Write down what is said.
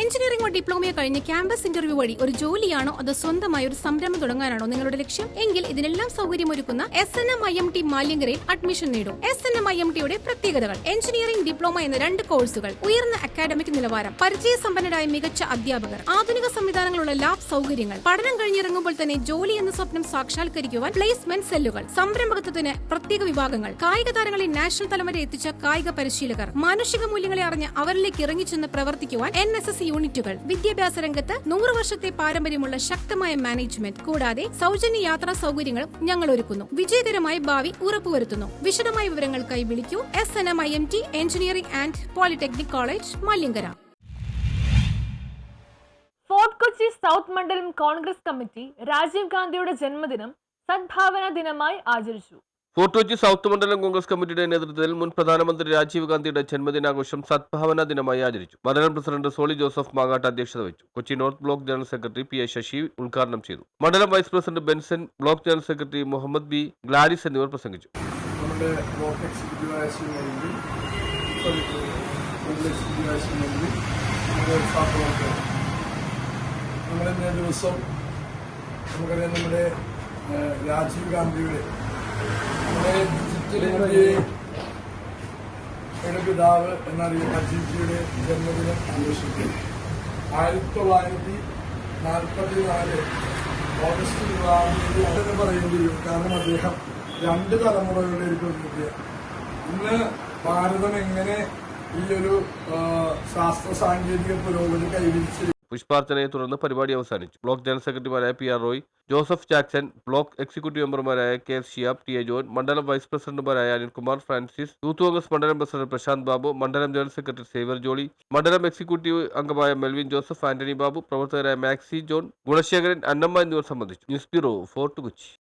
എഞ്ചിനീയറിംഗോ ഡിപ്ലോമയോ കഴിഞ്ഞ് campus interview വഴി ഒരു ജോലിയാണോ അതോ സ്വന്തമായി ഒരു സംരംഭം തുടങ്ങാനാണോ നിങ്ങളുടെ ലക്ഷ്യം എങ്കിൽ ഇതിനെല്ലാം സൗകര്യമൊരുക്കുന്ന SNM-IMT മാലിങ്കരയിൽ അഡ്മിഷൻ നേടും. SNM-IMTയുടെ പ്രത്യേകതകൾ: എഞ്ചിനീയറിംഗ് ഡിപ്ലോമ എന്ന 2 കോഴ്സുകൾ, ഉയർന്ന അക്കാഡമിക് നിലവാരം, പരിചയസമ്പന്നരായ മികച്ച അധ്യാപകർ, ആധുനിക സംവിധാനങ്ങളുള്ള ലാബ് സൗകര്യങ്ങൾ, പഠനം കഴിഞ്ഞിറങ്ങുമ്പോൾ തന്നെ ജോലി എന്ന സ്വപ്നം സാക്ഷാത്കരിക്കുവാൻ പ്ലേസ്മെന്റ് സെല്ലുകൾ, സംരംഭകത്വത്തിന് പ്രത്യേക വിഭാഗങ്ങൾ, കായിക താരങ്ങളെ നാഷണൽ തലം വരെ എത്തിച്ച കായിക പരിശീലകർ, മാനുഷിക മൂല്യങ്ങളെ അറിഞ്ഞ് അവരിലേക്ക് ഇറങ്ങിച്ചെന്ന് പ്രവർത്തിക്കുവാൻ NSS യൂണിറ്റുകൾ, വിദ്യാഭ്യാസ രംഗത്ത് 100 വർഷത്തെ പാരമ്പര്യമുള്ള ശക്തമായ മാനേജ്മെന്റ്, കൂടാതെ സൗജന്യ യാത്രാ സൗകര്യങ്ങളും ഞങ്ങൾ ഒരുക്കുന്നു. വിജയകരമായ ഭാവി ഉറപ്പുവരുത്തുന്നു. വിശദമായ വിവരങ്ങൾക്കായി വിളിക്കൂ. SNM-IMT engineering and polytechnic college, Malankara. Fort Kochi south മണ്ഡലം കോൺഗ്രസ് കമ്മിറ്റി രാജീവ് ഗാന്ധിയുടെ ജന്മദിനം സദ്ഭാവന ദിനമായി ആചരിച്ചു. ഫോർട്ട് കൊച്ചി സൗത്ത് മണ്ഡലം കോൺഗ്രസ് കമ്മിറ്റിയുടെ നേതൃത്വത്തിൽ മുൻ പ്രധാനമന്ത്രി രാജീവ് ഗാന്ധിയുടെ ജന്മദിനാഘോഷം സദ്ഭാവന ദിനമായി ആചരിച്ചു. മണ്ഡലം പ്രസിഡന്റ് സോളി ജോസഫ് മാങ്ങാട്ട് അധ്യക്ഷത വഹിച്ചു. Kochi north block general secretary PA Sasi ഉദ്ഘാടനം ചെയ്തു. മണ്ഡലം vice president Benson, block general secretary Muhammad B, Gladys എന്നിവർ പ്രസംഗിച്ചു. നമ്മുടെ രാജീവ് ഗാന്ധിയുടെ പിതാവ് എന്നറിയുന്ന അജിജിയുടെ ജന്മദിനം ആഘോഷിക്കുന്നു. 1944 ഓഗസ്റ്റ് 1 പറയേണ്ടി വരും. കാരണം അദ്ദേഹം 2 തലമുറകളുടെ ഒരു പ്രതിനിധിയാണ്. ഇന്ന് ഭാരതം എങ്ങനെ ഈ ഒരു ശാസ്ത്ര സാങ്കേതിക പുരോഗതി കൈവരിച്ചു. പുഷ്പാർച്ചനയെ തുടർന്ന് പരിപാടി അവസാനിച്ചു. ബ്ലോക്ക് ജനറൽ സെക്രട്ടറിമാരായ PR Roy, Joseph Jackson, block executive മെമ്പർമാരായ KS ഷിയാബ്, TA ജോൺ, മണ്ഡലം വൈസ് പ്രസിഡന്റുമാരായ അനിൽകുമാർ ഫ്രാൻസിസ്, യൂത്ത് കോൺഗ്രസ് മണ്ഡലം പ്രസിഡന്റ് പ്രശാന്ത് ബാബു, മണ്ഡലം ജനറൽ സെക്രട്ടറി സേവർ ജോളി, മണ്ഡലം എക്സിക്യൂട്ടീവ് അംഗമായ മെൽവിൻ ജോസഫ്, ആന്റണി ബാബു, പ്രവർത്തകരായ മാക്സി ജോൺ, ഗുണശേഖരൻ, അന്നമ്മ എന്നിവർ സംബന്ധിച്ചു. News bureau, fort Kochi.